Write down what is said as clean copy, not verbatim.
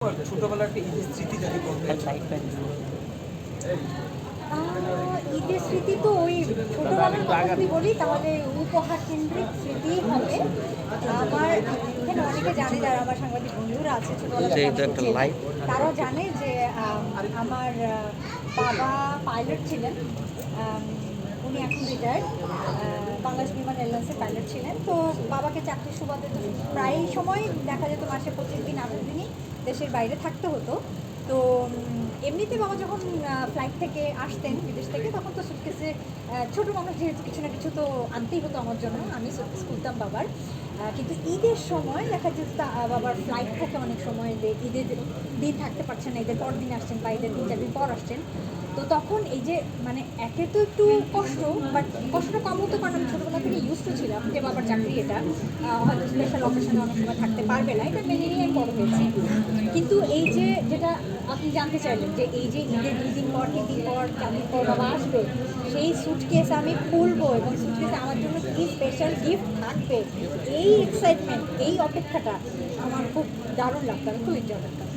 ছোটবেলার একটা ঈদের স্মৃতি যদি বলতেন। ঈদের স্মৃতি তো ওই ছোটবেলার কথা যদি বলি তাহলে উপহার কেন্দ্রিক স্মৃতিই হবে। আমার এখানে অনেকে জানে, যারা আমার সাংবাদিক বন্ধুরা আছে ছোটবেলা থেকে আমাকে চেনে, তারাও জানে যে আমার বাবা পাইলট ছিলেন। উনি এখন রিটায়ার্ড, বাংলাদেশ বিমান এয়ারলাইন্সের পাইলট ছিলেন। তো বাবাকে চাকরির সুবাদে তো প্রায় সময় দেখা যেত মাসে 25 দিন 28 দিনই দেশের বাইরে থাকতে হতো। তো এমনিতে বাবা যখন ফ্লাইট থেকে আসতেন বিদেশ থেকে, তখন তো সুটকেসে ছোটো মানুষ যেহেতু কিছু না কিছু তো আনতেই হতো আমার জন্য, আমি সুটকেস খুলতাম বাবার। কিন্তু ঈদের সময় দেখা যেত বাবার ফ্লাইট থাকে অনেক সময়, ঈদের দিন থাকতে পারছেন না, ঈদের পর দিন আসছেন বা ঈদের 3-4 দিন পর আসছেন। তো তখন এই যে মানে একে তো একটু কষ্ট, বাট কষ্টটা কম হতো কারণ আমি ছোটোবেলা থেকে ইউজ টু ছিলাম যে বাবার চাকরি, এটা হয়তো স্পেশাল অকেশনে অনেক সময় থাকতে পারবে না, এটা মেনে নিয়ে আমি বড় হয়েছি। কিন্তু এই যে যেটা আপনি জানতে চাইলেন যে এই যে ঈদের 2 দিন পর 3 দিন পর 4 দিন পর বাবা আসবে, সেই সুটকেস আমি খুলবো এবং সুটকেসে আমার জন্য কী স্পেশাল গিফট থাকবে, এই এক্সাইটমেন্ট, এই অপেক্ষাটা আমার খুব দারুণ লাগতো, আমি খুব এনজয় করতাম।